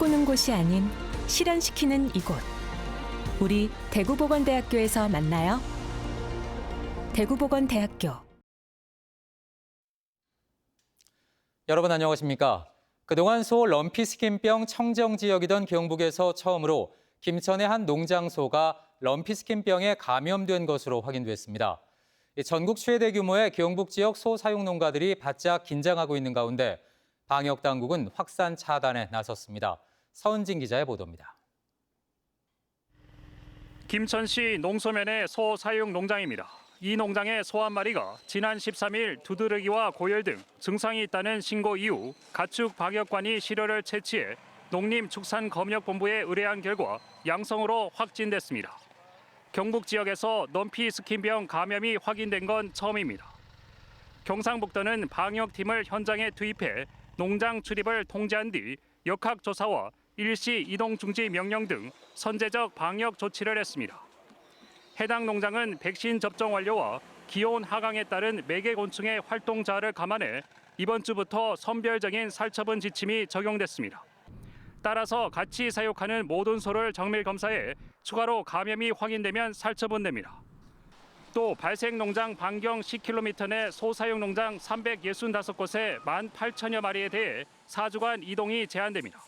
꿈꾸는 곳이 아닌 실현시키는 이곳. 우리 대구보건대학교에서 만나요. 대구보건대학교. 여러분 안녕하십니까? 그동안 소 럼피스킨병 청정 지역이던 경북에서 처음으로 김천의 한 농장소가 럼피스킨병에 감염된 것으로 확인됐습니다. 전국 최대 규모의 경북 지역 소 사육 농가들이 바짝 긴장하고 있는 가운데 방역 당국은 확산 차단에 나섰습니다. 서은진 기자의 보도입니다. 김천시 농소면의 소 사육 농장입니다. 이 농장의 소 한 마리가 지난 13일 두드러기와 고열 등 증상이 있다는 신고 이후 가축 방역관이 시료를 채취해 농림축산검역본부에 의뢰한 결과 양성으로 확진됐습니다. 경북 지역에서 럼피스킨병 감염이 확인된 건 처음입니다. 경상북도는 방역팀을 현장에 투입해 농장 출입을 통제한 뒤 역학조사와 일시 이동 중지 명령 등 선제적 방역 조치를 했습니다. 해당 농장은 백신 접종 완료와 기온 하강에 따른 매개곤충의 활동 자를 감안해 이번 주부터 선별적인 살처분 지침이 적용됐습니다. 따라서 같이 사육하는 모든 소를 정밀 검사해 추가로 감염이 확인되면 살처분됩니다. 또 발생 농장 반경 10km 내 소 사육 농장 365곳에 18,000여 마리에 대해 4주간 이동이 제한됩니다.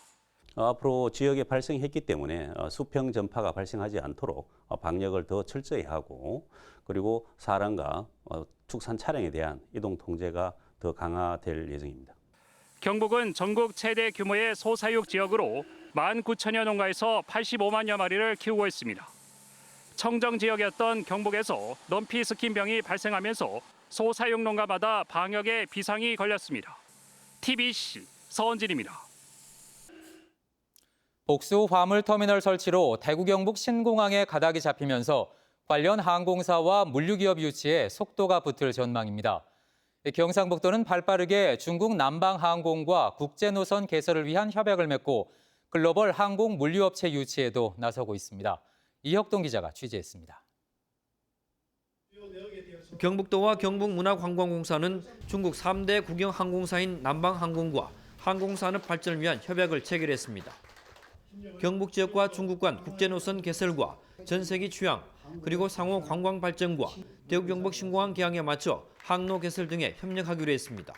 앞으로 지역에 발생했기 때문에 수평 전파가 발생하지 않도록 방역을 더 철저히 하고, 그리고 사람과 축산 차량에 대한 이동 통제가 더 강화될 예정입니다. 경북은 전국 최대 규모의 소 사육 지역으로 19,000여 농가에서 85만여 마리를 키우고 있습니다. 청정 지역이었던 경북에서 럼피스킨병이 발생하면서 소 사육 농가마다 방역에 비상이 걸렸습니다. TBC 서은진입니다. 복수 화물터미널 설치로 대구 경북 신공항에 가닥이 잡히면서 관련 항공사와 물류기업 유치에 속도가 붙을 전망입니다. 경상북도는 발빠르게 중국 남방항공과 국제노선 개설을 위한 협약을 맺고 글로벌 항공 물류업체 유치에도 나서고 있습니다. 이혁동 기자가 취재했습니다. 경북도와 경북문화관광공사는 중국 3대 국영항공사인 남방항공과 항공산업 발전을 위한 협약을 체결했습니다. 경북 지역과 중국 간 국제노선 개설과 전세기 취항, 그리고 상호 관광 발전과 대구 경북 신공항 개항에 맞춰 항로 개설 등에 협력하기로 했습니다.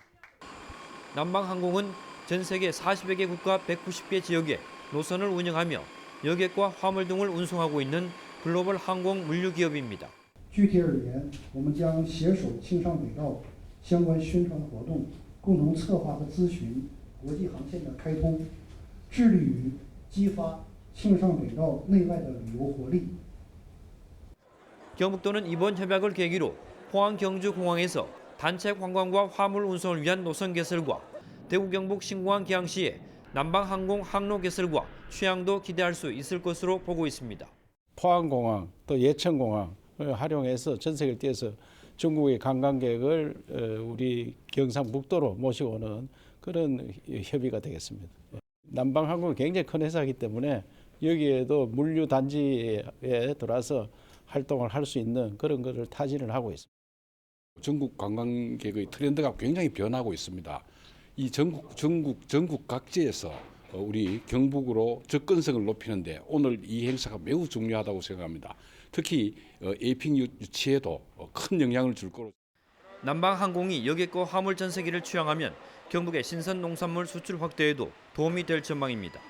남방항공은 전 세계 40여 개 국가 190개 지역에 노선을 운영하며 여객과 화물 등을 운송하고 있는 글로벌 항공 물류 기업입니다. 具体而言，我们将携手庆尚北道相关宣传活动，共同策划和咨询国际航线的开通，致力于激发庆尚北道内外的旅游活力。 경북도는 이번 협약을 계기로 포항 경주공항에서 단체 관광과 화물 운송을 위한 노선 개설과 대구 경북 신공항 개항 시에 남방항공 항로 개설과 취항도 기대할 수 있을 것으로 보고 있습니다. 포항공항 또 예천공항을 활용해서 전세계를 띄어서 중국의 관광객을 우리 경상북도로 모시고 오는 그런 협의가 되겠습니다. 남방항공은 굉장히 큰 회사이기 때문에 여기에도 물류 단지에 들어와서 활동을 할 수 있는 그런 것을 타진을 하고 있습니다. 중국 관광객의 트렌드가 굉장히 변하고 있습니다. 이 전국 각지에서 우리 경북으로 접근성을 높이는데 오늘 이 행사가 매우 중요하다고 생각합니다. 특히 에이핑 유치에도 큰 영향을 줄 거로. 남방항공이 여객과 화물 전세기를 취항하면 경북의 신선 농산물 수출 확대에도 도움이 될 전망입니다.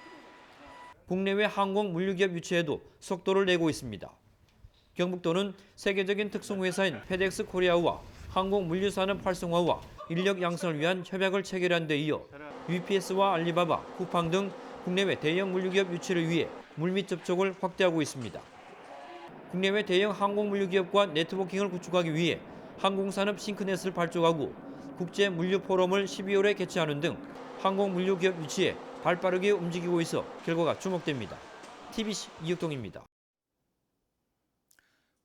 국내외 항공 물류기업 유치에도 속도를 내고 있습니다. 경북도는 세계적인 특송회사인 페덱스 코리아와 항공 물류산업 활성화와 인력 양성을 위한 협약을 체결한 데 이어 UPS와 알리바바, 쿠팡 등 국내외 대형 물류기업 유치를 위해 물밑 접촉을 확대하고 있습니다. 국내외 대형 항공 물류기업과 네트워킹을 구축하기 위해 항공산업 싱크넷을 발족하고 국제 물류 포럼을 12월에 개최하는 등 항공 물류기업 유치에 발빠르게 움직이고 있어 결과가 주목됩니다. TBC 이혁동입니다.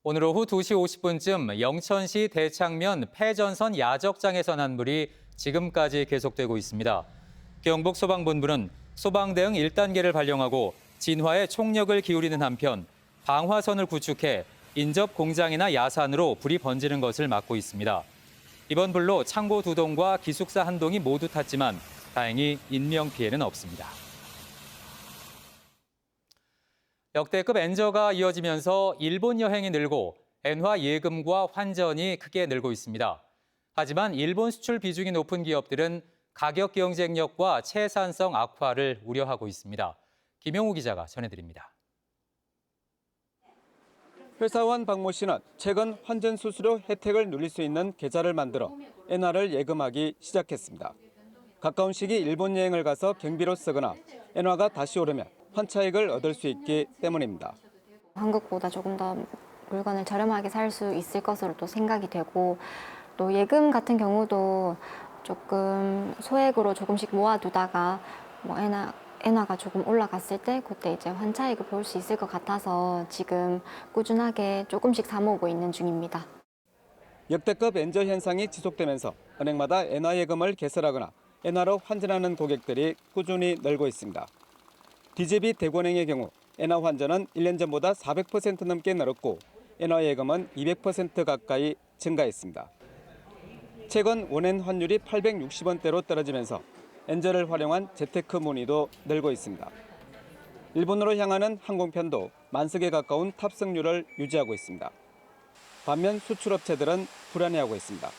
오늘 오후 2시 50분쯤 영천시 대창면 폐전선 야적장에서 난 불이 지금까지 계속되고 있습니다. 경북소방본부는 소방대응 1단계를 발령하고 진화에 총력을 기울이는 한편 방화선을 구축해 인접 공장이나 야산으로 불이 번지는 것을 막고 있습니다. 이번 불로 창고 2동과 기숙사 1동이 모두 탔지만 다행히 인명피해는 없습니다. 역대급 엔저가 이어지면서 일본 여행이 늘고 엔화 예금과 환전이 크게 늘고 있습니다. 하지만 일본 수출 비중이 높은 기업들은 가격 경쟁력과 채산성 악화를 우려하고 있습니다. 김영우 기자가 전해드립니다. 회사원 박모 씨는 최근 환전 수수료 혜택을 누릴 수 있는 계좌를 만들어 엔화를 예금하기 시작했습니다. 가까운 시기 일본 여행을 가서 경비로 쓰거나 엔화가 다시 오르면 환차익을 얻을 수 있기 때문입니다. 한국보다 조금 더 물건을 저렴하게 살 수 있을 것으로 또 생각이 되고, 또 예금 같은 경우도 조금 소액으로 조금씩 모아두다가 뭐 엔화가 조금 올라갔을 때 그때 이제 환차익을 볼 수 있을 것 같아서 지금 꾸준하게 조금씩 사 모으고 있는 중입니다. 역대급 엔저 현상이 지속되면서 은행마다 엔화 예금을 개설하거나 엔화로 환전하는 고객들이 꾸준히 늘고 있습니다. DJB 대구은행의 경우 엔화 환전은 1년 전보다 400% 넘게 늘었고 엔화 예금은 200% 가까이 증가했습니다. 최근 원엔 환율이 860원대로 떨어지면서 엔저를 활용한 재테크 문의도 늘고 있습니다. 일본으로 향하는 항공편도 만석에 가까운 탑승률을 유지하고 있습니다. 반면 수출업체들은 불안해하고 있습니다.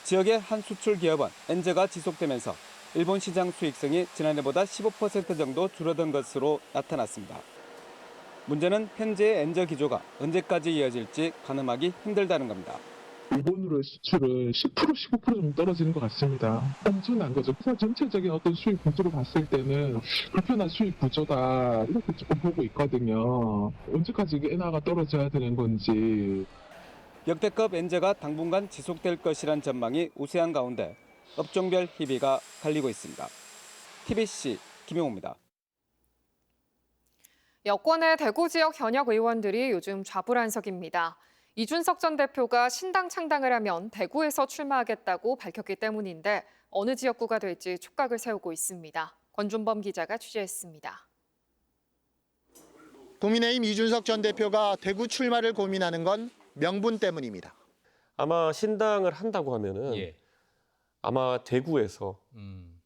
지역의 한 수출 기업은 엔저가 지속되면서 일본 시장 수익성이 지난해보다 15% 정도 줄어든 것으로 나타났습니다. 문제는 현재의 엔저 기조가 언제까지 이어질지 가늠하기 힘들다는 겁니다. 일본으로의 수출은 10%, 15% 정도 떨어지는 것 같습니다. 엄청난 거죠. 회사 전체적인 어떤 수익 구조로 봤을 때는 불편한 수익 구조다 이렇게 조금 보고 있거든요. 언제까지 이게 엔화가 떨어져야 되는 건지. 역대급 엔저가 당분간 지속될 것이란 전망이 우세한 가운데 업종별 희비가 갈리고 있습니다. TBC 김용호입니다. 여권의 대구 지역 현역 의원들이 요즘 좌불안석입니다. 이준석 전 대표가 신당 창당을 하면 대구에서 출마하겠다고 밝혔기 때문인데 어느 지역구가 될지 촉각을 세우고 있습니다. 권준범 기자가 취재했습니다. 국민의힘 이준석 전 대표가 대구 출마를 고민하는 건 명분 때문입니다. 아마 신당을 한다고 하면은 아마 대구에서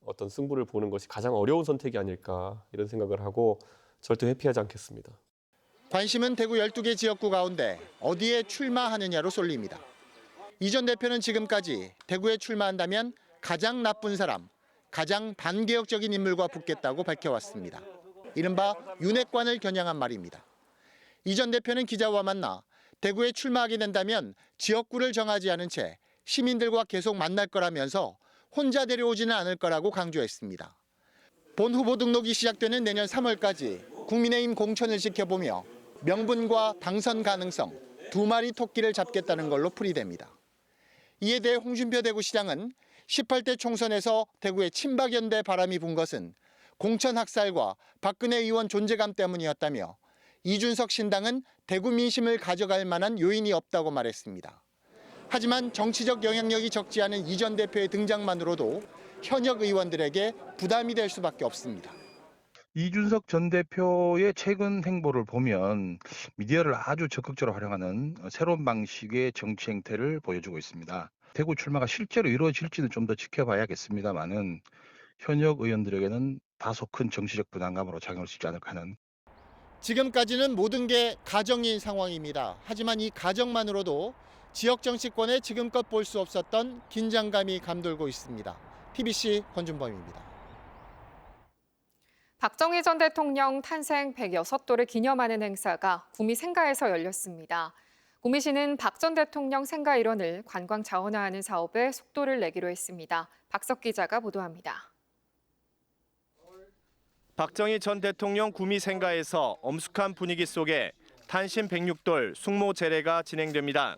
어떤 승부를 보는 것이 가장 어려운 선택이 아닐까 이런 생각을 하고 절대 회피하지 않겠습니다. 관심은 대구 12개 지역구 가운데 어디에 출마하느냐로 쏠립니다. 이 전 대표는 지금까지 대구에 출마한다면 가장 나쁜 사람, 가장 반개혁적인 인물과 붙겠다고 밝혀왔습니다. 이른바 윤핵관을 겨냥한 말입니다. 이 전 대표는 기자와 만나 대구에 출마하게 된다면 지역구를 정하지 않은 채 시민들과 계속 만날 거라면서 혼자 데려오지는 않을 거라고 강조했습니다. 본 후보 등록이 시작되는 내년 3월까지 국민의힘 공천을 지켜보며 명분과 당선 가능성 두 마리 토끼를 잡겠다는 걸로 풀이됩니다. 이에 대해 홍준표 대구시장은 18대 총선에서 대구에 친박연대 바람이 분 것은 공천 학살과 박근혜 의원 존재감 때문이었다며 이준석 신당은 대구 민심을 가져갈 만한 요인이 없다고 말했습니다. 하지만 정치적 영향력이 적지 않은 이 전 대표의 등장만으로도 현역 의원들에게 부담이 될 수밖에 없습니다. 이준석 전 대표의 최근 행보를 보면 미디어를 아주 적극적으로 활용하는 새로운 방식의 정치 행태를 보여주고 있습니다. 대구 출마가 실제로 이루어질지는 좀 더 지켜봐야겠습니다만은 현역 의원들에게는 다소 큰 정치적 부담감으로 작용할 수 있지 않을까 하는. 지금까지는 모든 게 가정인 상황입니다. 하지만 이 가정만으로도 지역 정치권에 지금껏 볼 수 없었던 긴장감이 감돌고 있습니다. TBC 권준범입니다. 박정희 전 대통령 탄생 106도를 기념하는 행사가 구미 생가에서 열렸습니다. 구미시는 박 전 대통령 생가 일원을 관광 자원화하는 사업에 속도를 내기로 했습니다. 박석 기자가 보도합니다. 박정희 전 대통령 구미 생가에서 엄숙한 분위기 속에 탄신 106돌 숙모 제례가 진행됩니다.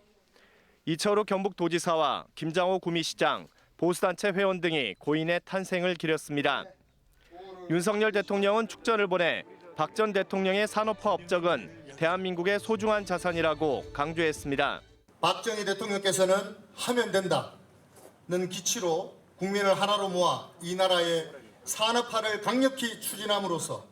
이철우 경북도지사와 김장호 구미시장, 보수단체 회원 등이 고인의 탄생을 기렸습니다. 윤석열 대통령은 축전을 보내 박 전 대통령의 산업화 업적은 대한민국의 소중한 자산이라고 강조했습니다. 박정희 대통령께서는 하면 된다는 기치로 국민을 하나로 모아 이 나라의 산업화를 강력히 추진함으로써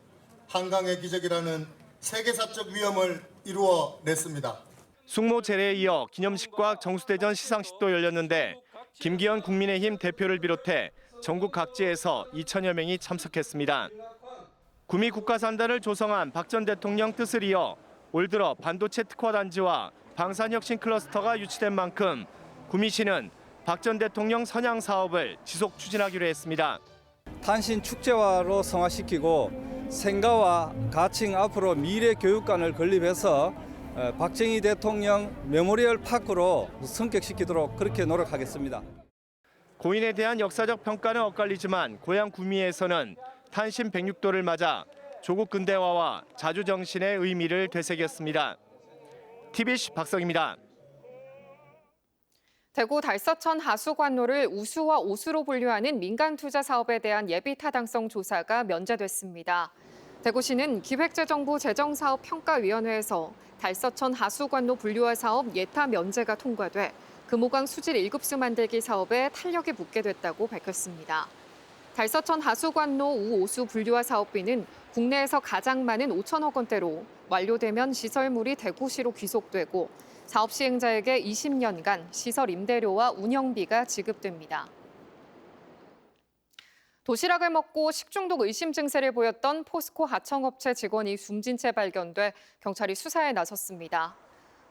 한강의 기적이라는 세계사적 위험을 이루어냈습니다. 숙모 제례에 이어 기념식과 정수대전 시상식도 열렸는데 김기현 국민의힘 대표를 비롯해 전국 각지에서 2천여 명이 참석했습니다. 구미 국가산단을 조성한 박 전 대통령 뜻을 이어 올 들어 반도체 특화단지와 방산혁신 클러스터가 유치된 만큼 구미시는 박 전 대통령 선양 사업을 지속 추진하기로 했습니다. 탄신 축제화로 성화시키고 생가와 가칭 앞으로 미래 교육관을 건립해서 박정희 대통령 메모리얼 파크로 성격시키도록 그렇게 노력하겠습니다. 고인에 대한 역사적 평가는 엇갈리지만 고향 구미에서는 탄신 106도를 맞아 조국 근대화와 자주정신의 의미를 되새겼습니다. TBC 박성입니다. 대구 달서천 하수관로를 우수와 오수로 분류하는 민간 투자 사업에 대한 예비 타당성 조사가 면제됐습니다. 대구시는 기획재정부 재정사업평가위원회에서 달서천 하수관로 분류화 사업 예타 면제가 통과돼 금호강 수질 1급수 만들기 사업에 탄력이 붙게 됐다고 밝혔습니다. 달서천 하수관로 우오수 분류화 사업비는 국내에서 가장 많은 5천억 원대로 완료되면 시설물이 대구시로 귀속되고 사업 시행자에게 20년간 시설 임대료와 운영비가 지급됩니다. 도시락을 먹고 식중독 의심 증세를 보였던 포스코 하청업체 직원이 숨진 채 발견돼 경찰이 수사에 나섰습니다.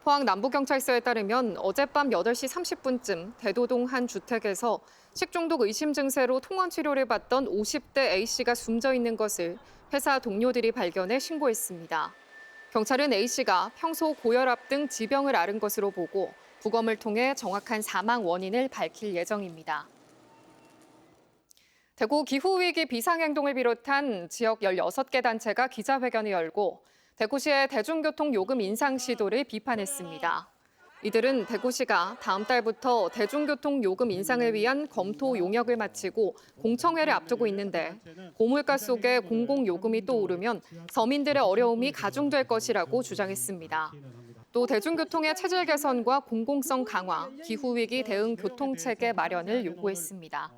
포항 남부경찰서에 따르면 어젯밤 8시 30분쯤 대도동 한 주택에서 식중독 의심 증세로 통원 치료를 받던 50대 A씨가 숨져 있는 것을 회사 동료들이 발견해 신고했습니다. 경찰은 A씨가 평소 고혈압 등 지병을 앓은 것으로 보고 부검을 통해 정확한 사망 원인을 밝힐 예정입니다. 대구 기후위기 비상행동을 비롯한 지역 16개 단체가 기자회견을 열고 대구시의 대중교통 요금 인상 시도를 비판했습니다. 이들은 대구시가 다음 달부터 대중교통 요금 인상을 위한 검토 용역을 마치고 공청회를 앞두고 있는데 고물가 속에 공공요금이 또 오르면 서민들의 어려움이 가중될 것이라고 주장했습니다. 또 대중교통의 체질 개선과 공공성 강화, 기후위기 대응 교통체계 마련을 요구했습니다.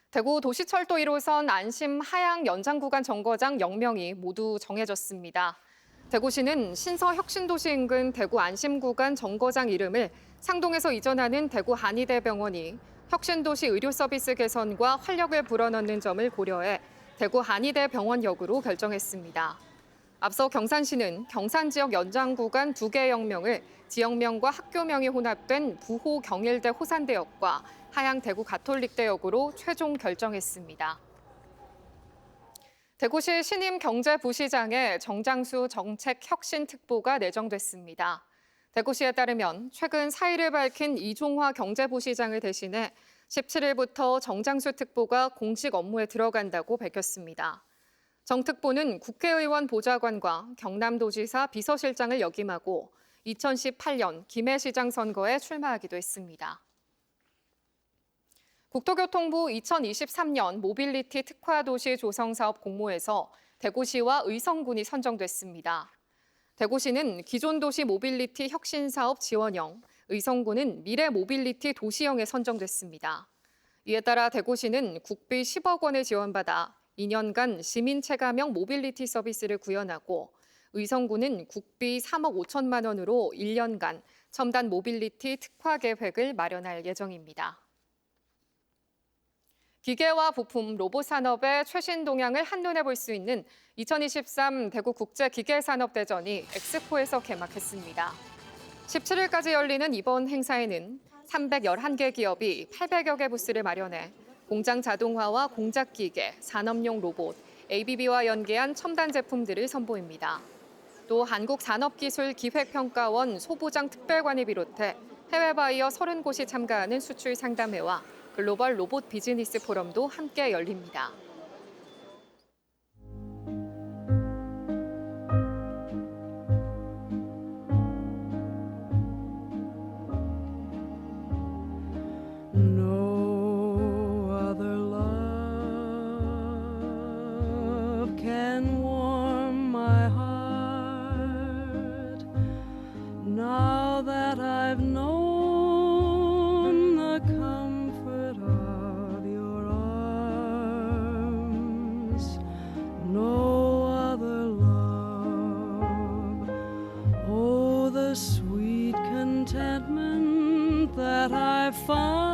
대구 도시철도 1호선 안심 하양 연장 구간 정거장 역명이 모두 정해졌습니다. 대구시는 신서 혁신도시 인근 대구 안심 구간 정거장 이름을 상동에서 이전하는 대구 한의대병원이 혁신도시 의료 서비스 개선과 활력을 불어넣는 점을 고려해 대구 한의대병원역으로 결정했습니다. 앞서 경산시는 경산 지역 연장 구간 2개 역명을 지역명과 학교명이 혼합된 부호 경일대 호산대역과 하양 대구 가톨릭대역으로 최종 결정했습니다. 대구시 신임 경제부시장에 정장수 정책혁신특보가 내정됐습니다. 대구시에 따르면 최근 사의를 밝힌 이종화 경제부시장을 대신해 17일부터 정장수 특보가 공식 업무에 들어간다고 밝혔습니다. 정 특보는 국회의원 보좌관과 경남도지사 비서실장을 역임하고 2018년 김해시장 선거에 출마하기도 했습니다. 국토교통부 2023년 모빌리티 특화도시 조성사업 공모에서 대구시와 의성군이 선정됐습니다. 대구시는 기존 도시 모빌리티 혁신사업 지원형, 의성군은 미래 모빌리티 도시형에 선정됐습니다. 이에 따라 대구시는 국비 10억 원을 지원받아 2년간 시민 체감형 모빌리티 서비스를 구현하고 의성군은 국비 3억 5천만 원으로 1년간 첨단 모빌리티 특화 계획을 마련할 예정입니다. 기계와 부품, 로봇 산업의 최신 동향을 한눈에 볼 수 있는 2023 대구 국제기계산업대전이 엑스포에서 개막했습니다. 17일까지 열리는 이번 행사에는 311개 기업이 800여 개 부스를 마련해 공장 자동화와 공작기계, 산업용 로봇, ABB와 연계한 첨단 제품들을 선보입니다. 또 한국산업기술기획평가원 소부장 특별관을 비롯해 해외 바이어 30곳이 참가하는 수출 상담회와 글로벌 로봇 비즈니스 포럼도 함께 열립니다. No other love can warm my heart now that I've known the comfort of your arms. No other love, oh, the sweet contentment that I find